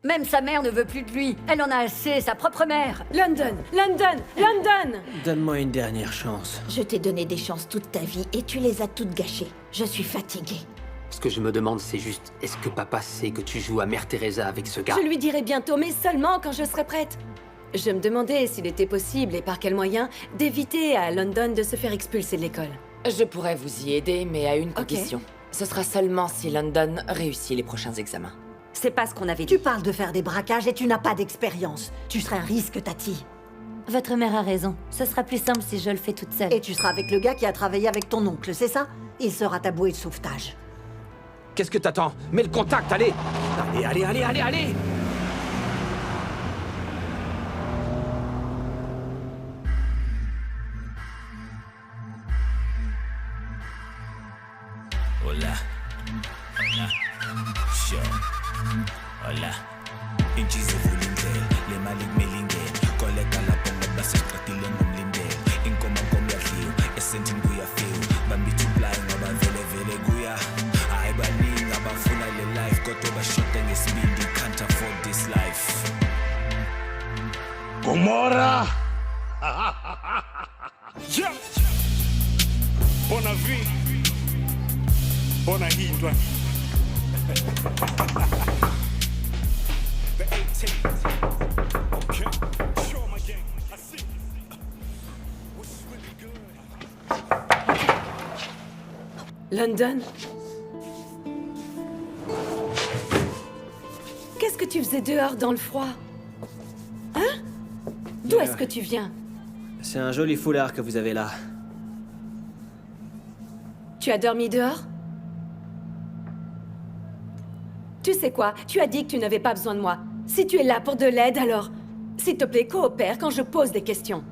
Même sa mère ne veut plus de lui. Elle en a assez, sa propre mère. London, London, London! Donne-moi une dernière chance. Je t'ai donné des chances toute ta vie et tu les as toutes gâchées. Je suis fatiguée. Ce que je me demande, c'est juste, est-ce que papa sait que tu joues à Mère Teresa avec ce gars? Je lui dirai bientôt, mais seulement quand je serai prête. Je me demandais s'il était possible, et par quel moyen, d'éviter à London de se faire expulser de l'école. Je pourrais vous y aider, mais à une Ok. condition. Ce sera seulement si London réussit les prochains examens. C'est pas ce qu'on avait dit. Tu parles de faire des braquages et tu n'as pas d'expérience. Tu serais un risque, Tati. Votre mère a raison. Ce sera plus simple si je le fais toute seule. Et tu seras avec le gars qui a travaillé avec ton oncle, c'est ça? Il sera ta bouée de sauvetage. Qu'est-ce que t'attends? Mets le contact, allez! Allez! Hola. Sure. Hola. Inchize vulindlela, le mali kumele koleka lapho ngoba sesiqedile ngomlindelo. Inkomo yadliwa, esentini kuyafika. Bambithi uplayi ngoba vele kuya. Hayi baningi abafuna le life kodwa bashoda ngesibindi, can't afford this life. Gomorra! Yeah! Bona vie! Bona hitwa! The 18th. Okay. Show my gang. I see. What's really good? London? Qu'est-ce que tu faisais dehors dans le froid? Hein? D'où est-ce que tu viens? C'est un joli foulard que vous avez là. Tu as dormi dehors? Tu sais quoi? Tu as dit que tu n'avais pas besoin de moi. Si tu es là pour de l'aide, alors... S'il te plaît, coopère quand je pose des questions.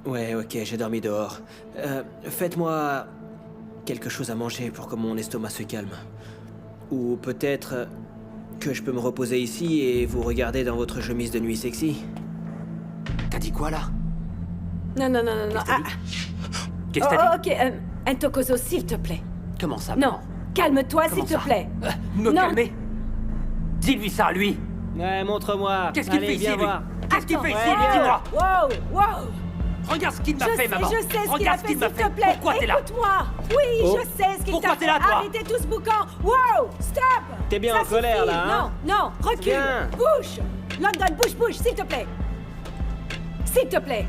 Ouais, ok, j'ai dormi dehors. Faites-moi quelque chose à manger pour que mon estomac se calme. Ou peut-être que je peux me reposer ici et vous regarder dans votre chemise de nuit sexy. T'as dit quoi, là? Non. Qu'est-ce que t'as dit? Ok, Ntokozo, s'il te plaît. Comment ça? Non, calme-toi, s'il Comment te ça? plaît. Me Non. calmer? Dis-lui ça, lui! Ouais, montre-moi. Qu'est-ce qu'il Allez, fait ici, viens lui? voir. Qu'est-ce qu'il fait ici, Ouais. lui? Dis-moi! Wow! Regarde ce qu'il m'a Je fait, sais, maman! je sais ce qu'il a Regarde fait, ce qu'il m'a s'il fait! te plaît. Pourquoi t'es là? Écoute-moi. Oui, Oh. je sais ce qu'il Pourquoi t'a t'es fait. là, toi? Arrêtez tout ce boucan. Wow! Stop! T'es bien Ça en colère, suffit. là, hein? Non, recule. Viens. Bouge. London, bouge, s'il te plaît. S'il te plaît.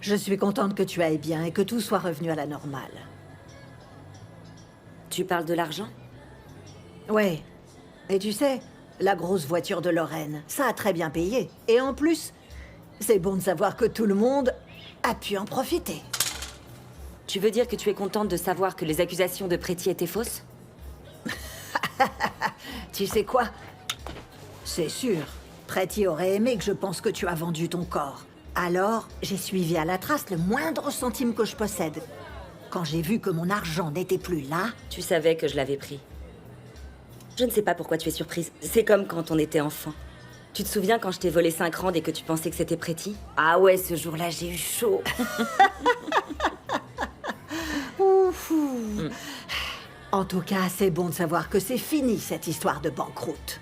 Je suis contente que tu ailles bien et que tout soit revenu à la normale. Tu parles de l'argent? Ouais. Et tu sais, la grosse voiture de Lorraine, ça a très bien payé. Et en plus, c'est bon de savoir que tout le monde a pu en profiter. Tu veux dire que tu es contente de savoir que les accusations de Pretty étaient fausses? Tu sais quoi? C'est sûr. Pretty aurait aimé que je pense que tu as vendu ton corps. Alors, j'ai suivi à la trace le moindre centime que je possède. Quand j'ai vu que mon argent n'était plus là... Tu savais que je l'avais pris. Je ne sais pas pourquoi tu es surprise. C'est comme quand on était enfant. Tu te souviens quand je t'ai volé 5 randes et que tu pensais que c'était Pretty? Ah ouais, ce jour-là, j'ai eu chaud. Ouf. En tout cas, c'est bon de savoir que c'est fini, cette histoire de banqueroute.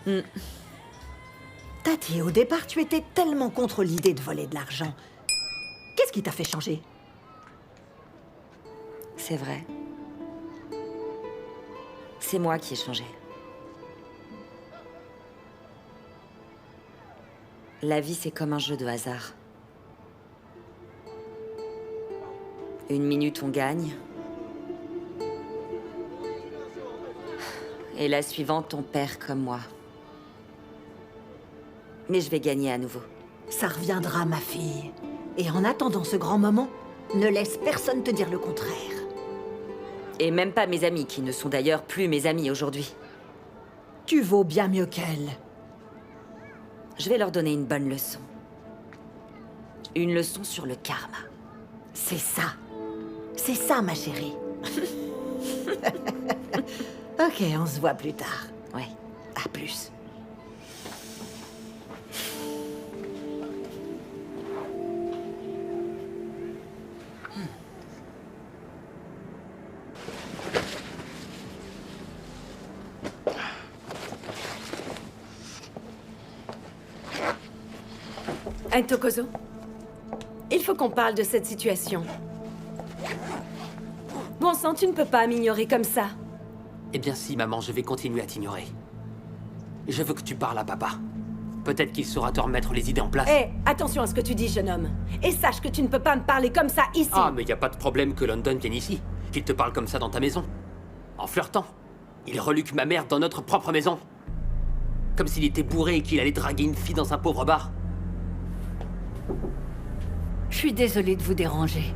Tati, au départ, tu étais tellement contre l'idée de voler de l'argent. Qu'est-ce qui t'a fait changer? C'est vrai. C'est moi qui ai changé. La vie, c'est comme un jeu de hasard. Une minute, on gagne. Et la suivante, on perd comme moi. Mais je vais gagner à nouveau. Ça reviendra, ma fille. Et en attendant ce grand moment, ne laisse personne te dire le contraire. Et même pas mes amis, qui ne sont d'ailleurs plus mes amis aujourd'hui. Tu vaux bien mieux qu'elle. Je vais leur donner une bonne leçon. Une leçon sur le karma. C'est ça. C'est ça, ma chérie. Ok, on se voit plus tard. Ouais. À plus. Tokozo, il faut qu'on parle de cette situation. Bon sang, tu ne peux pas m'ignorer comme ça. Eh bien si, maman, je vais continuer à t'ignorer. Je veux que tu parles à papa. Peut-être qu'il saura te remettre les idées en place. Hé, attention à ce que tu dis, jeune homme. Et sache que tu ne peux pas me parler comme ça ici. Ah, mais y a pas de problème que London vienne ici. Qu'il te parle comme ça dans ta maison. En flirtant. Il reluque ma mère dans notre propre maison. Comme s'il était bourré et qu'il allait draguer une fille dans un pauvre bar. Je suis désolée de vous déranger.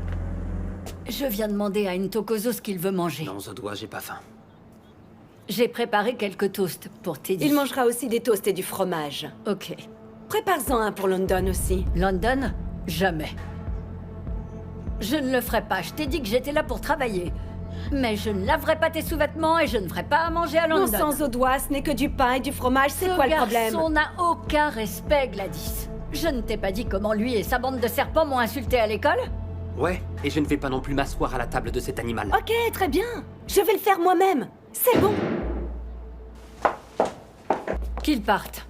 Je viens demander à Ntokozo ce qu'il veut manger. Non, Zodois, j'ai pas faim. J'ai préparé quelques toasts pour Teddy. Il mangera aussi des toasts et du fromage. Ok. Prépare-en un pour London aussi. London? Jamais. Je ne le ferai pas. Je t'ai dit que j'étais là pour travailler. Mais je ne laverai pas tes sous-vêtements et je ne ferai pas à manger à London. Non, sans Zodois, ce n'est que du pain et du fromage. C'est quoi le problème? Ce garçon n'a aucun respect, Gladys. Je ne t'ai pas dit comment lui et sa bande de serpents m'ont insulté à l'école? Ouais, et je ne vais pas non plus m'asseoir à la table de cet animal. Ok, très bien. Je vais le faire moi-même. C'est bon. Qu'ils partent.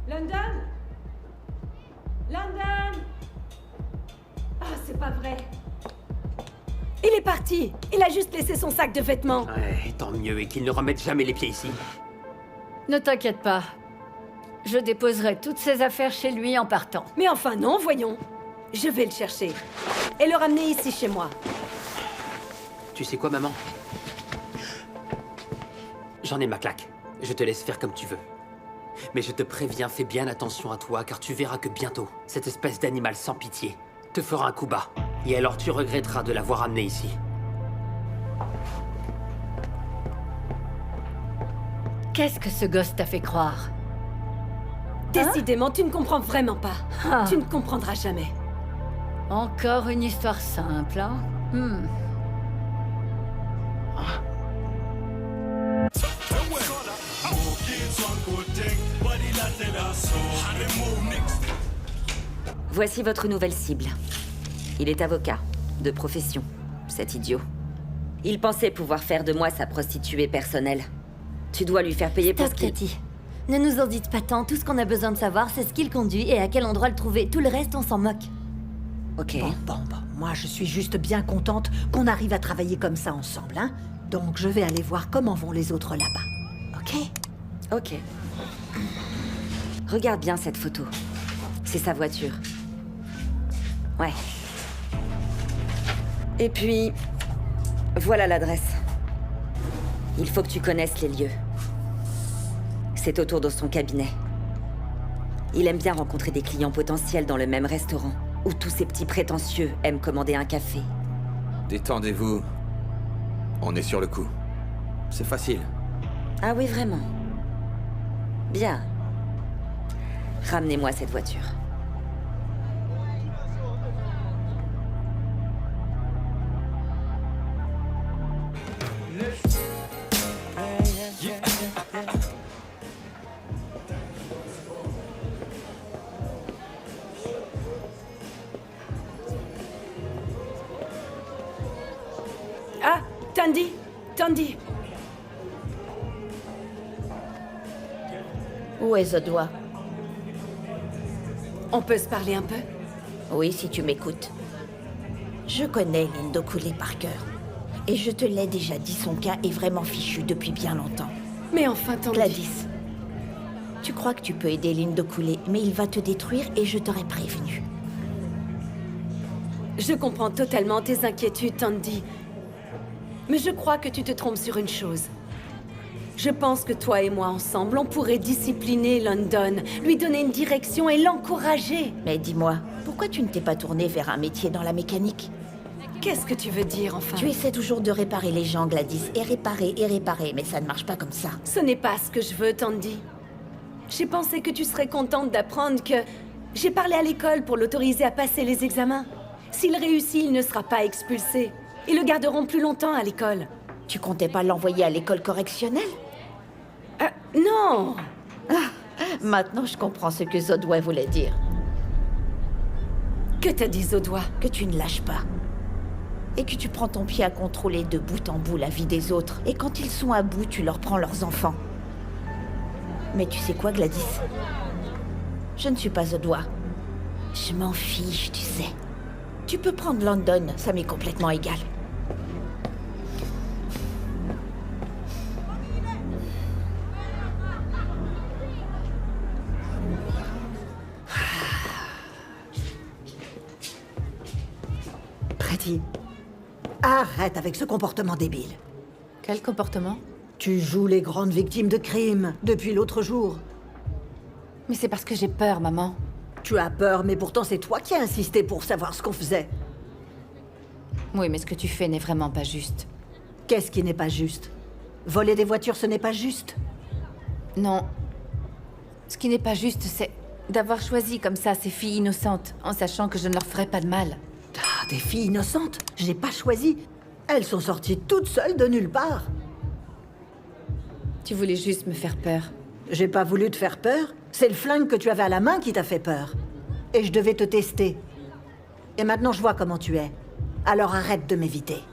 London? London? Ah, c'est pas vrai. Il est parti. Il a juste laissé son sac de vêtements. Ouais, tant mieux, et qu'il ne remette jamais les pieds ici. Ne t'inquiète pas. Je déposerai toutes ses affaires chez lui en partant. Mais enfin non, voyons. Je vais le chercher. Et le ramener ici chez moi. Tu sais quoi, maman? J'en ai ma claque. Je te laisse faire comme tu veux. Mais je te préviens, fais bien attention à toi, car tu verras que bientôt, cette espèce d'animal sans pitié te fera un coup bas. Et alors tu regretteras de l'avoir amené ici. Qu'est-ce que ce gosse t'a fait croire? Décidément, tu ne comprends vraiment pas. Ah. Tu ne comprendras jamais. Encore une histoire simple, hein? Voici votre nouvelle cible. Il est avocat, de profession, cet idiot. Il pensait pouvoir faire de moi sa prostituée personnelle. Tu dois lui faire payer pour ce Stop, qu'il... Cathy. Ne nous en dites pas tant. Tout ce qu'on a besoin de savoir, c'est ce qu'il conduit et à quel endroit le trouver. Tout le reste, on s'en moque. Ok. Bon. Moi, je suis juste bien contente qu'on arrive à travailler comme ça ensemble, hein. Donc, je vais aller voir comment vont les autres là-bas. Ok? Ok. Regarde bien cette photo. C'est sa voiture. Ouais. Et puis... voilà l'adresse. Il faut que tu connaisses les lieux. C'est autour de son cabinet. Il aime bien rencontrer des clients potentiels dans le même restaurant, où tous ces petits prétentieux aiment commander un café. Détendez-vous. On est sur le coup. C'est facile. Ah oui, vraiment. Bien. Ramenez-moi cette voiture. Ah, Tandy. Où est Zodois? On peut se parler un peu? Oui, si tu m'écoutes. Je connais Lindokoulé par cœur. Et je te l'ai déjà dit, son cas est vraiment fichu depuis bien longtemps. Mais enfin, Tandy... Gladys, tu crois que tu peux aider Lindokoulé, mais il va te détruire et je t'aurais prévenu. Je comprends totalement tes inquiétudes, Tandy. Mais je crois que tu te trompes sur une chose. Je pense que toi et moi ensemble, on pourrait discipliner London, lui donner une direction et l'encourager. Mais dis-moi, pourquoi tu ne t'es pas tourné vers un métier dans la mécanique? Qu'est-ce que tu veux dire, enfin? Tu essaies toujours de réparer les gens, Gladys, et réparer, mais ça ne marche pas comme ça. Ce n'est pas ce que je veux, Tandy. J'ai pensé que tu serais contente d'apprendre que... J'ai parlé à l'école pour l'autoriser à passer les examens. S'il réussit, il ne sera pas expulsé. Ils le garderont plus longtemps à l'école. Tu comptais pas l'envoyer à l'école correctionnelle? Non! Maintenant, je comprends ce que Zodouai voulait dire. Que t'as dit, Zodouai? Que tu ne lâches pas. Et que tu prends ton pied à contrôler de bout en bout la vie des autres. Et quand ils sont à bout, tu leur prends leurs enfants. Mais tu sais quoi, Gladys? Je ne suis pas Zodouai. Je m'en fiche, tu sais. Tu peux prendre London, ça m'est complètement égal. Pretty, arrête avec ce comportement débile. Quel comportement? Tu joues les grandes victimes de crimes depuis l'autre jour. Mais c'est parce que j'ai peur, maman. Tu as peur, mais pourtant c'est toi qui as insisté pour savoir ce qu'on faisait. Oui, mais ce que tu fais n'est vraiment pas juste. Qu'est-ce qui n'est pas juste? Voler des voitures, ce n'est pas juste? Non. Ce qui n'est pas juste, c'est d'avoir choisi comme ça ces filles innocentes, en sachant que je ne leur ferai pas de mal. Ah, des filles innocentes? J'ai pas choisi. Elles sont sorties toutes seules de nulle part. Tu voulais juste me faire peur. J'ai pas voulu te faire peur. C'est le flingue que tu avais à la main qui t'a fait peur. Et je devais te tester. Et maintenant, je vois comment tu es. Alors arrête de m'éviter.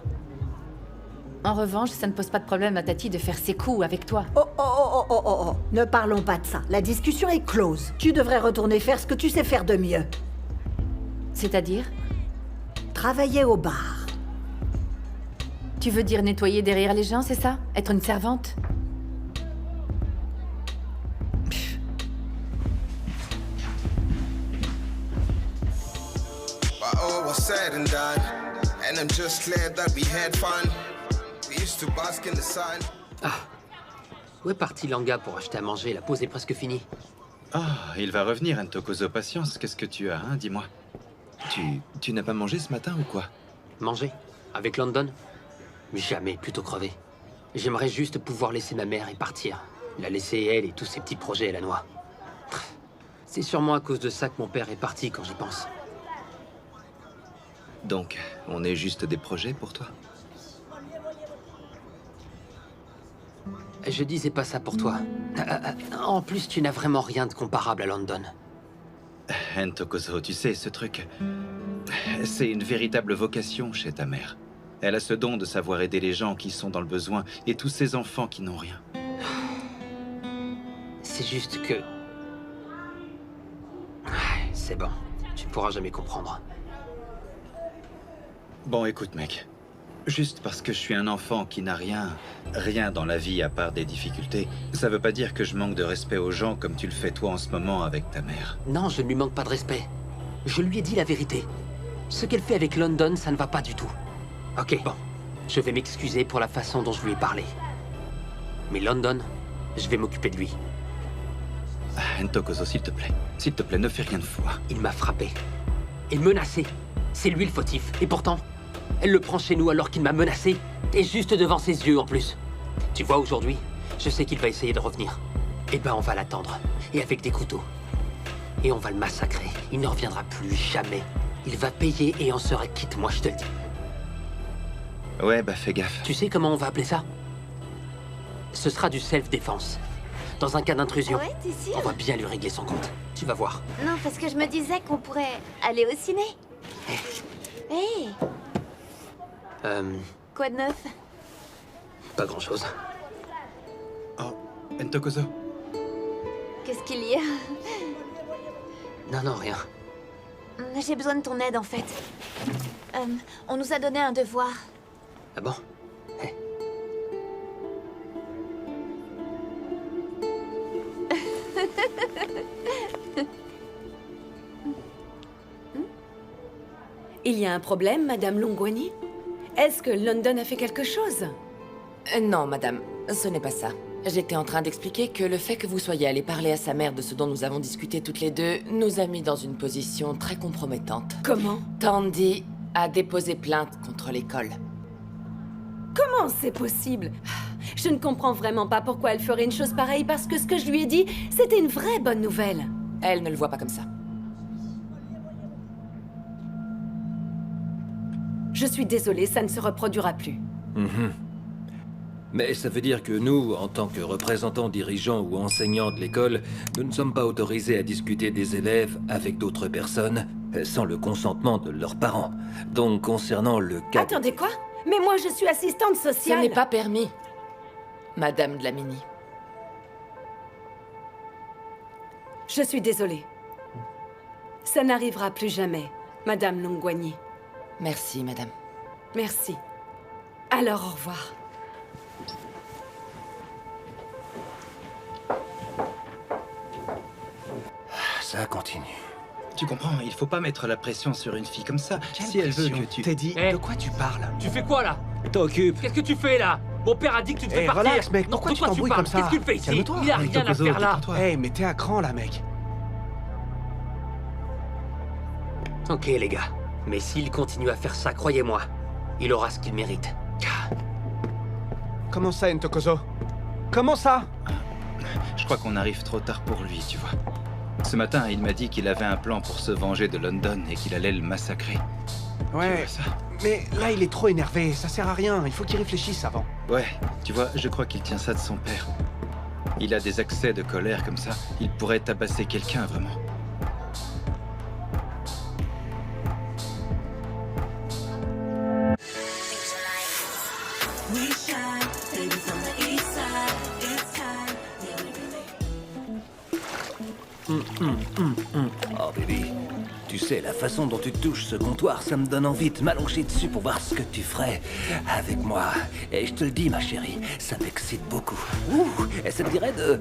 En revanche, ça ne pose pas de problème à Tati de faire ses coups avec toi. Oh, oh, oh, oh, oh, oh, oh. Ne parlons pas de ça. La discussion est close. Tu devrais retourner faire ce que tu sais faire de mieux. C'est-à-dire? Travailler au bar. Tu veux dire nettoyer derrière les gens, c'est ça? Être une servante? All was said and done, and I'm just glad that we had fun. We used to bask in the sun. Ah. Où est parti Langa pour acheter à manger? La pause est presque finie. Ah, il va revenir, Ntokozo. Patience, qu'est-ce que tu as, hein? Dis-moi. Tu n'as pas mangé ce matin ou quoi? Manger? Avec London? Jamais, plutôt crever. J'aimerais juste pouvoir laisser ma mère et partir. La laisser, elle, et tous ses petits projets à la noix. C'est sûrement à cause de ça que mon père est parti quand j'y pense. Donc, on est juste des projets pour toi? Je disais pas ça pour toi. En plus, tu n'as vraiment rien de comparable à London. Ntokozo, tu sais, ce truc... C'est une véritable vocation chez ta mère. Elle a ce don de savoir aider les gens qui sont dans le besoin et tous ces enfants qui n'ont rien. C'est juste que... C'est bon, tu pourras jamais comprendre. Bon, écoute, mec. Juste parce que je suis un enfant qui n'a rien dans la vie à part des difficultés, ça veut pas dire que je manque de respect aux gens comme tu le fais toi en ce moment avec ta mère. Non, je ne lui manque pas de respect. Je lui ai dit la vérité. Ce qu'elle fait avec London, ça ne va pas du tout. Ok, bon. Je vais m'excuser pour la façon dont je lui ai parlé. Mais London, je vais m'occuper de lui. Ntokozo, s'il te plaît, ne fais rien de fou. Il m'a frappé. Et menacé. C'est lui le fautif. Et pourtant, elle le prend chez nous alors qu'il m'a menacé. Et juste devant ses yeux en plus. Tu vois, aujourd'hui, je sais qu'il va essayer de revenir. Eh ben, on va l'attendre. Et avec des couteaux. Et on va le massacrer. Il ne reviendra plus jamais. Il va payer et on sera quitte, moi je te le dis. Ouais, bah fais gaffe. Tu sais comment on va appeler ça? Ce sera du self-défense. Dans un cas d'intrusion, Ouais, t'es sûr? on va bien lui régler son compte. Tu vas voir. Non, parce que je me disais qu'on pourrait aller au ciné. Hé, quoi de neuf? Pas grand-chose. Oh, Ntokozo. Qu'est-ce qu'il y a? Non, rien. J'ai besoin de ton aide, en fait. On nous a donné un devoir. Ah bon? Il y a un problème, Madame Longwani? Est-ce que London a fait quelque chose? Non, madame, ce n'est pas ça. J'étais en train d'expliquer que le fait que vous soyez allé parler à sa mère de ce dont nous avons discuté toutes les deux nous a mis dans une position très compromettante. Comment? Tandy a déposé plainte contre l'école. Comment c'est possible? Je ne comprends vraiment pas pourquoi elle ferait une chose pareille, parce que ce que je lui ai dit, c'était une vraie bonne nouvelle. Elle ne le voit pas comme ça. Je suis désolée, ça ne se reproduira plus. Mais ça veut dire que nous, en tant que représentants dirigeants ou enseignants de l'école, nous ne sommes pas autorisés à discuter des élèves avec d'autres personnes sans le consentement de leurs parents. Donc, concernant le cas... Attendez, quoi? Mais moi, je suis assistante sociale. Ce n'est pas permis, Madame Dlamini. Je suis désolée. Ça n'arrivera plus jamais, Madame Longwani. Merci, Madame. Merci. Alors, au revoir. Ça continue. Tu comprends, il faut pas mettre la pression sur une fille comme ça. Si elle veut que tu... Teddy, de quoi tu parles? Tu fais quoi là? T'occupe. Qu'est-ce que tu fais là? Mon père a dit que tu devais partir. Relax, mec, pourquoi tu t'embrouilles comme ça? Qu'est-ce que tu fais ici? Calme-toi. Il y a rien à faire là. Mais t'es à cran là, mec. Ok les gars, mais s'il continue à faire ça, croyez-moi, il aura ce qu'il mérite. Comment ça, Ntokozo? Comment ça? Je crois qu'on arrive trop tard pour lui, tu vois. Ce matin, il m'a dit qu'il avait un plan pour se venger de London et qu'il allait le massacrer. Ouais, ça. Mais là, il est trop énervé, ça sert à rien, il faut qu'il réfléchisse avant. Ouais, tu vois, je crois qu'il tient ça de son père. Il a des accès de colère comme ça, il pourrait tabasser quelqu'un, vraiment. Oh bébé, tu sais, la façon dont tu touches ce comptoir, ça me donne envie de m'allonger dessus pour voir ce que tu ferais avec moi. Et je te le dis, ma chérie, ça m'excite beaucoup. Et ça te dirait de...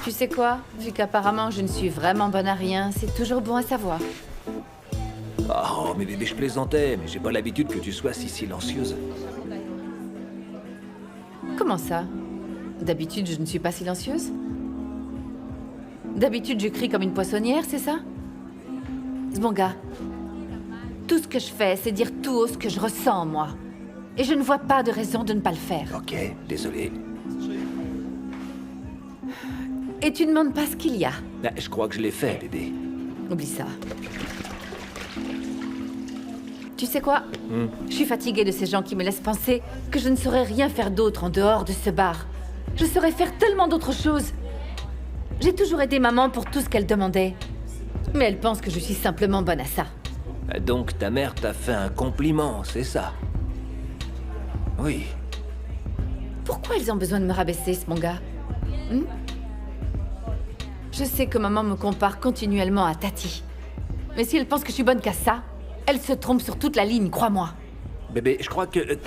Tu sais quoi? Vu qu'apparemment je ne suis vraiment bonne à rien, c'est toujours bon à savoir. Oh, mais bébé, je plaisantais, mais j'ai pas l'habitude que tu sois si silencieuse. Comment ça? D'habitude, je ne suis pas silencieuse? D'habitude, je crie comme une poissonnière, c'est ça? Zbonga, tout ce que je fais, c'est dire tout haut ce que je ressens, moi. Et je ne vois pas de raison de ne pas le faire. Ok, désolé. Et tu ne demandes pas ce qu'il y a? Je crois que je l'ai fait, bébé. Oublie ça. Tu sais quoi? Je suis fatiguée de ces gens qui me laissent penser que je ne saurais rien faire d'autre en dehors de ce bar. Je saurais faire tellement d'autres choses. J'ai toujours aidé maman pour tout ce qu'elle demandait. Mais elle pense que je suis simplement bonne à ça. Donc ta mère t'a fait un compliment, c'est ça? Oui. Pourquoi ils ont besoin de me rabaisser, ce mon gars? Je sais que maman me compare continuellement à Tati. Mais si elle pense que je suis bonne qu'à ça, elle se trompe sur toute la ligne, crois-moi. Bébé, je crois que...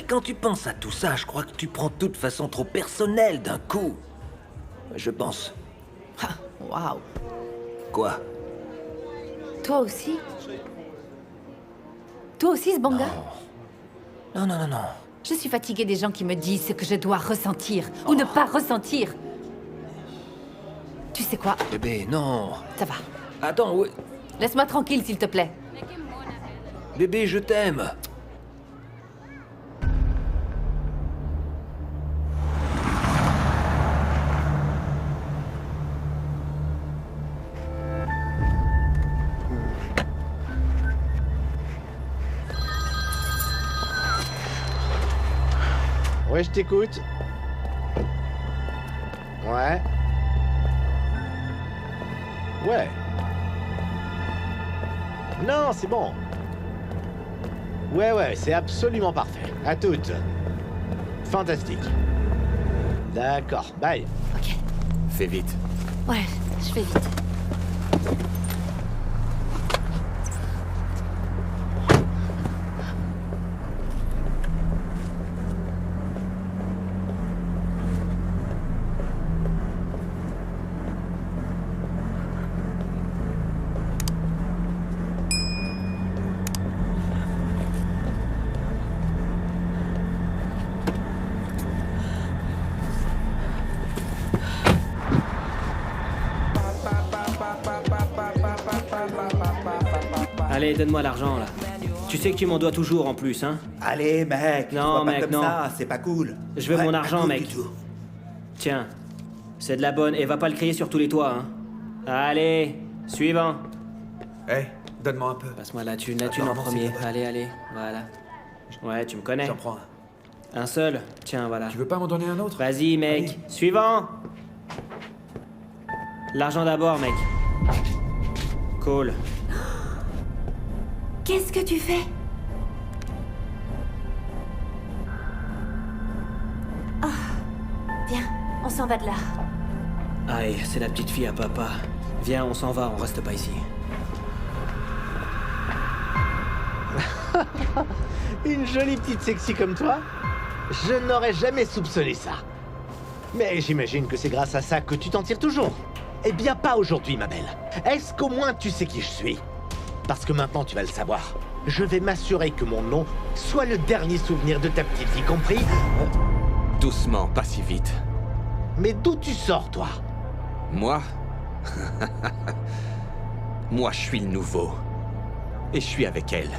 quand tu penses à tout ça, je crois que tu prends tout de façon trop personnelle d'un coup. Je pense. Ah, waouh. Quoi? Toi aussi? Toi aussi, Zbonga? Non, non, non, non. Je suis fatiguée des gens qui me disent ce que je dois ressentir ou ne pas ressentir. Tu sais quoi? Bébé, non. Ça va. Attends, oui. Laisse-moi tranquille, s'il te plaît. Bébé, je t'aime. Ouais, je t'écoute. Ouais. Ouais. Non, c'est bon. Ouais, c'est absolument parfait. À toutes. Fantastique. D'accord, bye. Ok. Fais vite. Ouais, je fais vite. Allez, donne-moi l'argent, là. Tu sais que tu m'en dois toujours, en plus, hein? Allez, mec, Non, sois pas mec, comme non. ça, c'est pas cool. Je veux Ouais, mon pas argent, cool mec. du tout. Tiens, c'est de la bonne, et va pas le crier sur tous les toits, hein. Allez, suivant. Hey, Donne-moi un peu. Passe-moi la thune en Attends, premier. s'il te plaît. Allez, voilà. Ouais, tu me connais. J'en prends un. Un seul? Tiens, voilà. Tu veux pas m'en donner un autre? Vas-y, mec. Allez. Suivant! L'argent d'abord, mec. Cool. Qu'est-ce que tu fais? Oh. Viens, on s'en va de là. Aïe, c'est la petite fille à papa. Viens, on s'en va, on reste pas ici. Une jolie petite sexy comme toi? Je n'aurais jamais soupçonné ça. Mais j'imagine que c'est grâce à ça que tu t'en tires toujours. Eh bien, pas aujourd'hui, ma belle. Est-ce qu'au moins tu sais qui je suis? Parce que maintenant tu vas le savoir. Je vais m'assurer que mon nom soit le dernier souvenir de ta petite fille, compris? Doucement, pas si vite. Mais d'où tu sors, toi? Moi? Moi, je suis le nouveau. Et je suis avec elle.